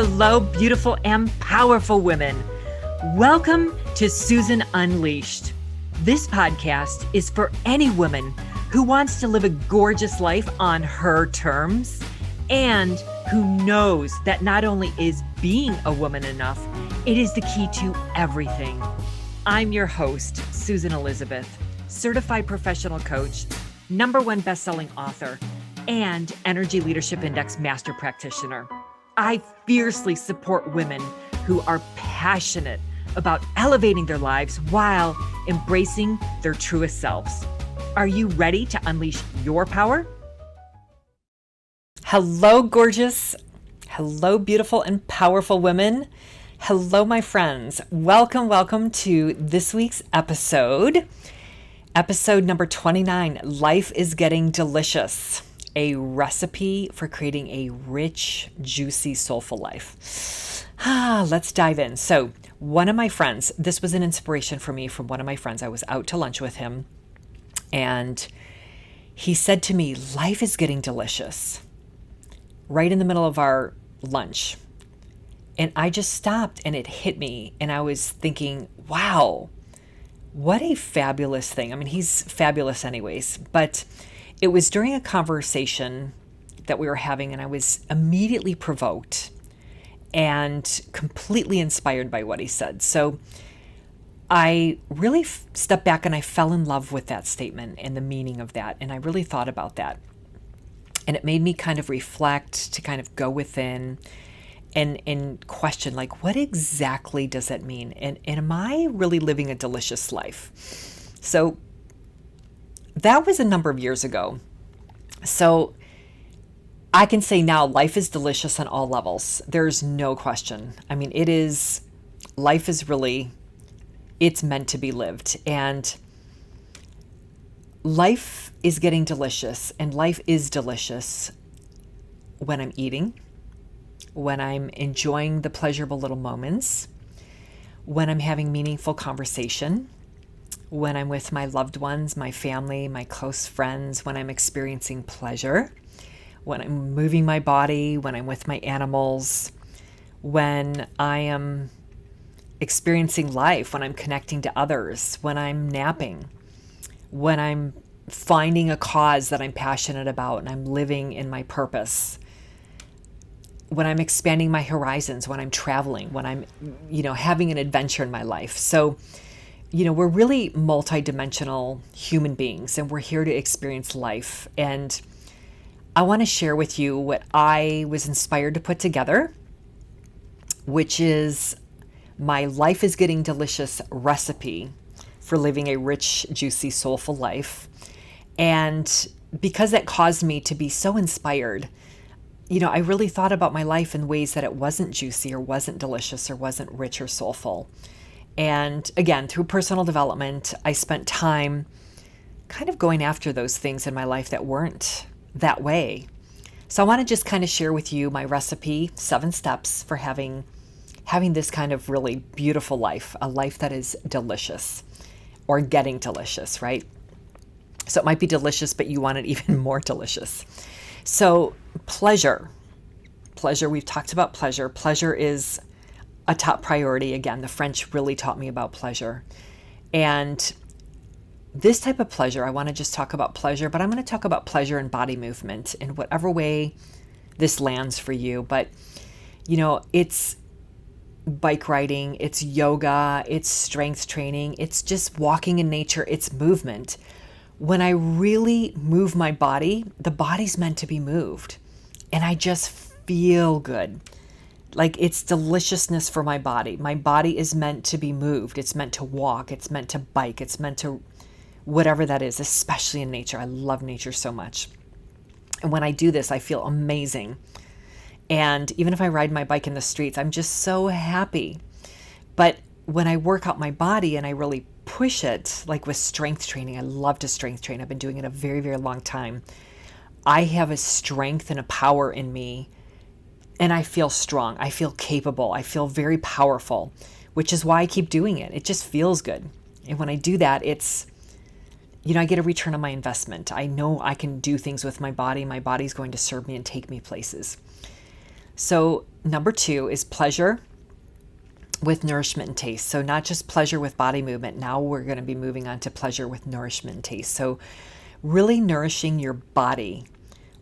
Hello, beautiful and powerful women. Welcome to Susan Unleashed. This podcast is for any woman who wants to live a gorgeous life on her terms and who knows that not only is being a woman enough, it is the key to everything. I'm your host, Susan Elizabeth, certified professional coach, #1 best-selling author, and Energy Leadership Index master practitioner. I fiercely support women who are passionate about elevating their lives while embracing their truest selves. Are you ready to unleash your power? Hello, gorgeous. Hello, beautiful and powerful women. Hello, my friends. Welcome to this week's episode. Episode number 29, Life is Getting Delicious. A recipe for creating a rich, juicy, soulful life. Let's dive in. So one of my friends, this was an inspiration for me from one of my friends. I was out to lunch with him and he said to me, life is getting delicious, right in the middle of our lunch. And I just stopped and it hit me. And I was thinking, wow, what a fabulous thing. I mean, he's fabulous anyways, but it was during a conversation that we were having and I was immediately provoked and completely inspired by what he said. So I really stepped back and I fell in love with that statement and the meaning of that. And I really thought about that. And it made me kind of reflect, to kind of go within and question, like, what exactly does that mean? And am I really living a delicious life? So that was a number of years ago. So I can say now life is delicious on all levels. There's no question. I mean, life is really, it's meant to be lived. And life is getting delicious, and life is delicious when I'm eating, when I'm enjoying the pleasurable little moments, when I'm having meaningful conversation, when I'm with my loved ones, my family, my close friends, when I'm experiencing pleasure, when I'm moving my body, when I'm with my animals, when I am experiencing life, when I'm connecting to others, when I'm napping, when I'm finding a cause that I'm passionate about and I'm living in my purpose, when I'm expanding my horizons, when I'm traveling, when I'm, having an adventure in my life. So, we're really multidimensional human beings and we're here to experience life. And I want to share with you what I was inspired to put together, which is my Life is Getting Delicious recipe for living a rich, juicy, soulful life. And because that caused me to be so inspired, I really thought about my life in ways that it wasn't juicy or wasn't delicious or wasn't rich or soulful. And again, through personal development, I spent time kind of going after those things in my life that weren't that way. So I want to just kind of share with you my recipe, 7 steps for having this kind of really beautiful life, a life that is delicious or getting delicious, right? So it might be delicious, but you want it even more delicious. So pleasure, we've talked about pleasure. Pleasure is a top priority. Again, the French really taught me about pleasure. And this type of pleasure, I want to just talk about pleasure, but I'm going to talk about pleasure and body movement in whatever way this lands for you. But, it's bike riding, it's yoga, it's strength training, it's just walking in nature, it's movement. When I really move my body, the body's meant to be moved. And I just feel good. Like it's deliciousness for my body. My body is meant to be moved. It's meant to walk. It's meant to bike. It's meant to whatever that is, especially in nature. I love nature so much. And when I do this, I feel amazing. And even if I ride my bike in the streets, I'm just so happy. But when I work out my body and I really push it, like with strength training, I love to strength train. I've been doing it a very, very long time. I have a strength and a power in me. And I feel strong. I feel capable. I feel very powerful, which is why I keep doing it. It just feels good. And when I do that, it's, I get a return on my investment. I know I can do things with my body. My body's going to serve me and take me places. So number 2 is pleasure with nourishment and taste. So not just pleasure with body movement. Now we're going to be moving on to pleasure with nourishment and taste. So really nourishing your body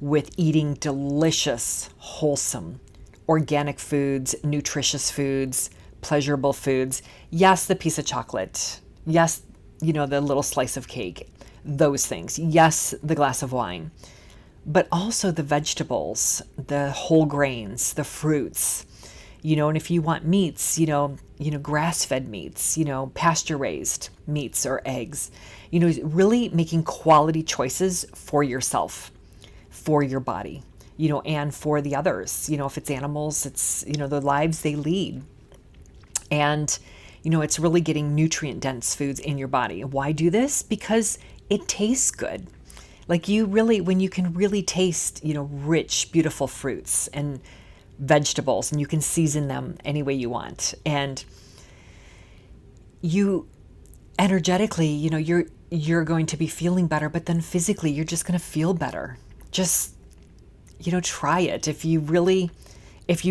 with eating delicious, wholesome, organic foods, nutritious foods, pleasurable foods. Yes, the piece of chocolate. Yes, the little slice of cake. Those things. Yes, the glass of wine. But also the vegetables, the whole grains, the fruits. And if you want meats, grass-fed meats, pasture-raised meats or eggs, really making quality choices for yourself, for your body, and for the others. If it's animals, it's, the lives they lead. And, it's really getting nutrient-dense foods in your body. Why do this? Because it tastes good. Like when you can really taste, rich, beautiful fruits and vegetables, and you can season them any way you want. And you energetically, you're going to be feeling better, but then physically you're just going to feel better. Just, try it. If you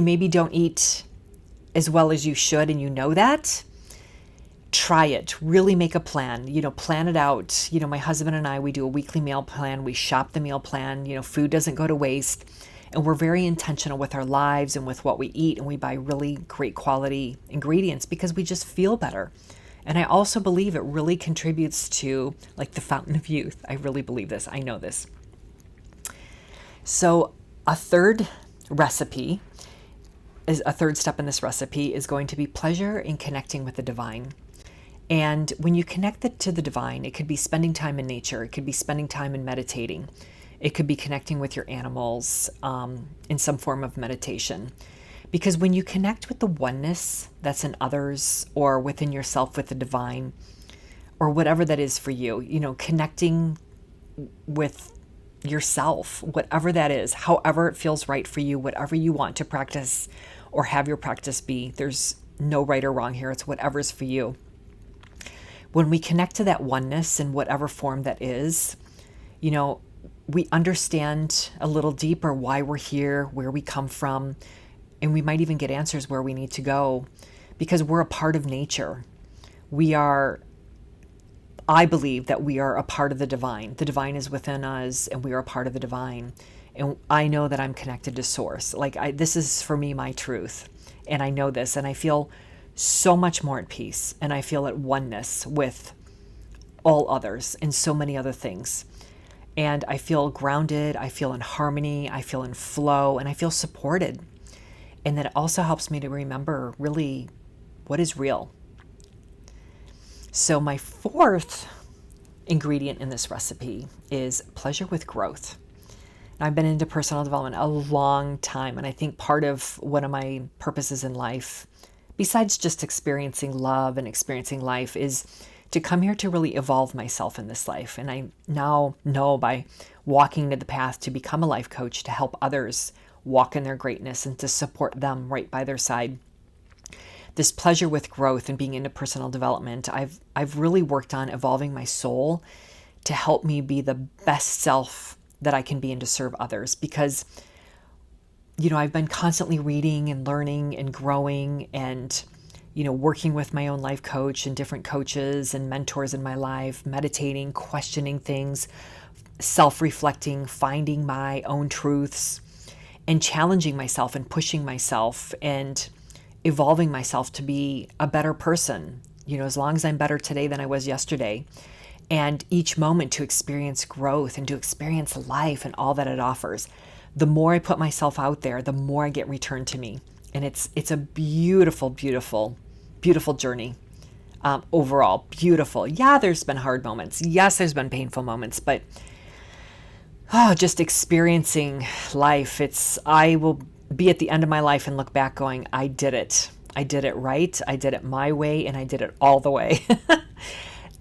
maybe don't eat as well as you should, and that, try it. Really make a plan, plan it out. My husband and I, we do a weekly meal plan. We shop the meal plan. Food doesn't go to waste. And we're very intentional with our lives and with what we eat. And we buy really great quality ingredients because we just feel better. And I also believe it really contributes to like the fountain of youth. I really believe this. I know this. So a third step in this recipe is going to be pleasure in connecting with the divine. And when you connect it to the divine, it could be spending time in nature. It could be spending time in meditating. It could be connecting with your animals in some form of meditation. Because when you connect with the oneness that's in others or within yourself with the divine or whatever that is for you, connecting with yourself, whatever that is, however it feels right for you, whatever you want to practice or have your practice be, there's no right or wrong here. It's whatever's for you. When we connect to that oneness in whatever form that is, we understand a little deeper why we're here, where we come from, and we might even get answers where we need to go because we're a part of nature. I believe that we are a part of the divine. The divine is within us and we are a part of the divine. And I know that I'm connected to source. This is for me, my truth. And I know this and I feel so much more at peace and I feel at oneness with all others and so many other things. And I feel grounded, I feel in harmony, I feel in flow, and I feel supported. And that also helps me to remember really what is real. So my fourth ingredient in this recipe is pleasure with growth. Now, I've been into personal development a long time, and I think part of one of my purposes in life, besides just experiencing love and experiencing life, is to come here to really evolve myself in this life. And I now know by walking to the path to become a life coach to help others walk in their greatness and to support them right by their side. This pleasure with growth and being into personal development, I've really worked on evolving my soul to help me be the best self that I can be and to serve others. Because, I've been constantly reading and learning and growing and working with my own life coach and different coaches and mentors in my life, meditating, questioning things, self-reflecting, finding my own truths, and challenging myself and pushing myself and evolving myself to be a better person, as long as I'm better today than I was yesterday. And each moment to experience growth and to experience life and all that it offers. The more I put myself out there, the more I get returned to me. And it's a beautiful, beautiful, beautiful journey. Overall, beautiful. Yeah, there's been hard moments. Yes, there's been painful moments, but just experiencing life. I will be at the end of my life and look back going, I did it. I did it right. I did it my way, and I did it all the way.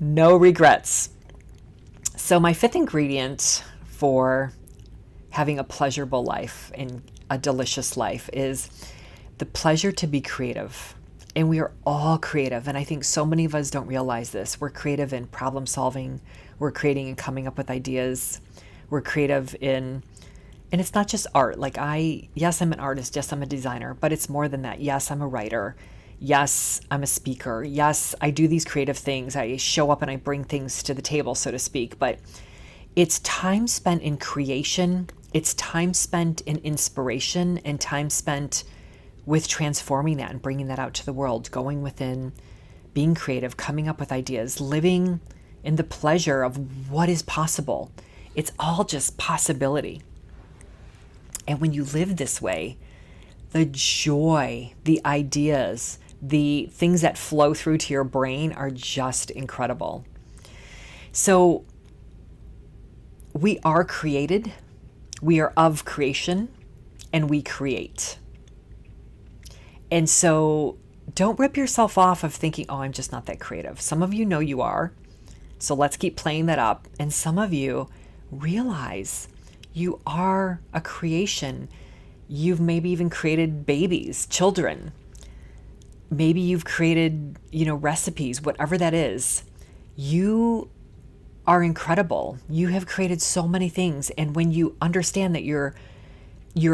No regrets. So my fifth ingredient for having a pleasurable life and a delicious life is the pleasure to be creative. And we are all creative. And I think so many of us don't realize this. We're creative in problem solving. We're creating and coming up with ideas. We're creative in And it's not just art. Like yes, I'm an artist. Yes, I'm a designer, but it's more than that. Yes, I'm a writer. Yes, I'm a speaker. Yes, I do these creative things. I show up and I bring things to the table, so to speak. But it's time spent in creation. It's time spent in inspiration and time spent with transforming that and bringing that out to the world, going within, being creative, coming up with ideas, living in the pleasure of what is possible. It's all just possibility. And when you live this way, the joy, the ideas, the things that flow through to your brain are just incredible. So we are created, we are of creation, and we create. And so don't rip yourself off of thinking, oh, I'm just not that creative. Some of you know you are. So let's keep playing that up. And some of you realize you are a creation. You've maybe even created babies, children. Maybe you've created, recipes, whatever that is. You are incredible. You have created so many things. And when you understand that you're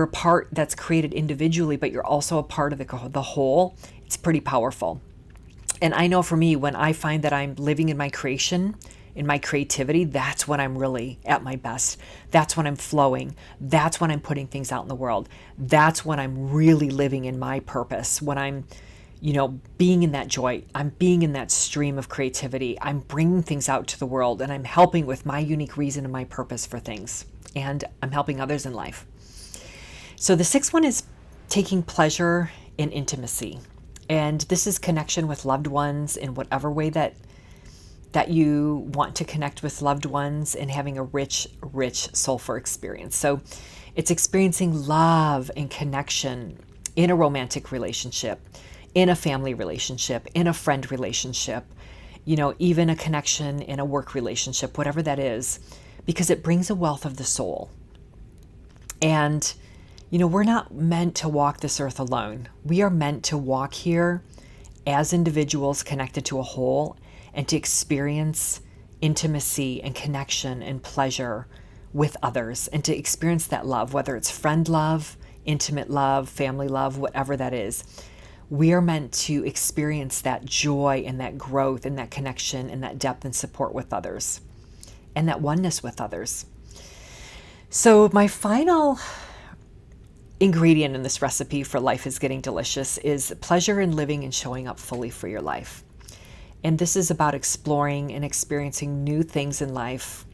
a part that's created individually, but you're also a part of the whole, it's pretty powerful. And I know for me, when I find that I'm living in my creation, in my creativity, that's when I'm really at my best. That's when I'm flowing. That's when I'm putting things out in the world. That's when I'm really living in my purpose. When I'm, being in that joy, I'm being in that stream of creativity. I'm bringing things out to the world and I'm helping with my unique reason and my purpose for things. And I'm helping others in life. So the sixth one is taking pleasure in intimacy. And this is connection with loved ones in whatever way that you want to connect with loved ones and having a rich, soulful experience. So it's experiencing love and connection in a romantic relationship, in a family relationship, in a friend relationship, even a connection in a work relationship, whatever that is, because it brings a wealth of the soul. And we're not meant to walk this earth alone. We are meant to walk here as individuals connected to a whole and to experience intimacy and connection and pleasure with others and to experience that love, whether it's friend love, intimate love, family love, whatever that is. We are meant to experience that joy and that growth and that connection and that depth and support with others and that oneness with others. So my final ingredient in this recipe for life is getting delicious is pleasure in living and showing up fully for your life. And this is about exploring and experiencing new things in life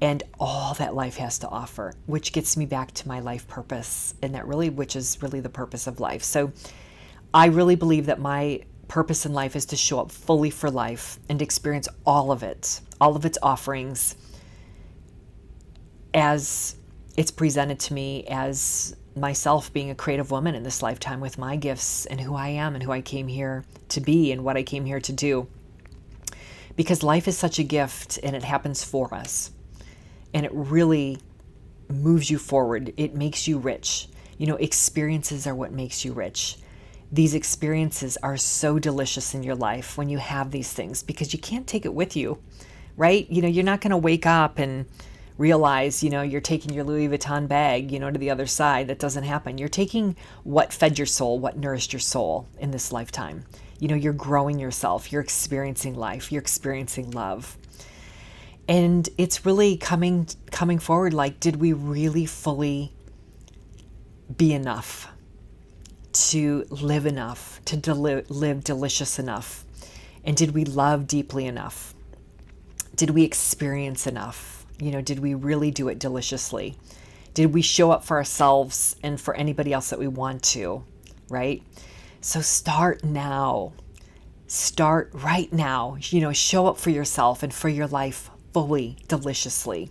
and all that life has to offer, which gets me back to my life purpose and which is really the purpose of life. So I really believe that my purpose in life is to show up fully for life and experience all of its offerings as it's presented to me as myself being a creative woman in this lifetime with my gifts and who I am and who I came here to be and what I came here to do. Because life is such a gift and it happens for us. And it really moves you forward. It makes you rich. Experiences are what makes you rich. These experiences are so delicious in your life when you have these things because you can't take it with you, right? You're not going to wake up and realize, you're taking your Louis Vuitton bag, to the other side. That doesn't happen. You're taking what fed your soul, what nourished your soul in this lifetime. You're growing yourself. You're experiencing life. You're experiencing love. And it's really coming forward like, did we really fully be enough to live enough, to live delicious enough? And did we love deeply enough? Did we experience enough? Did we really do it deliciously? Did we show up for ourselves and for anybody else that we want to, right? So start now. Start right now. Show up for yourself and for your life fully, deliciously,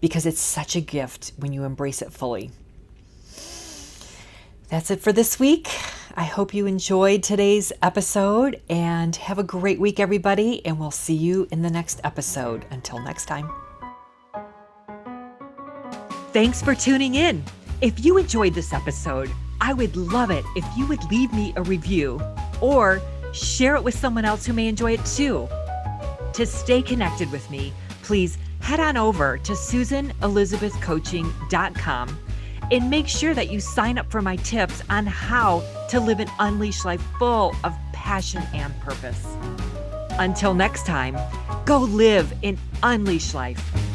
because it's such a gift when you embrace it fully. That's it for this week. I hope you enjoyed today's episode and have a great week, everybody. And we'll see you in the next episode. Until next time. Thanks for tuning in. If you enjoyed this episode, I would love it if you would leave me a review or share it with someone else who may enjoy it too. To stay connected with me, please head on over to SusanElizabethCoaching.com and make sure that you sign up for my tips on how to live an unleashed life full of passion and purpose. Until next time, go live an unleashed life.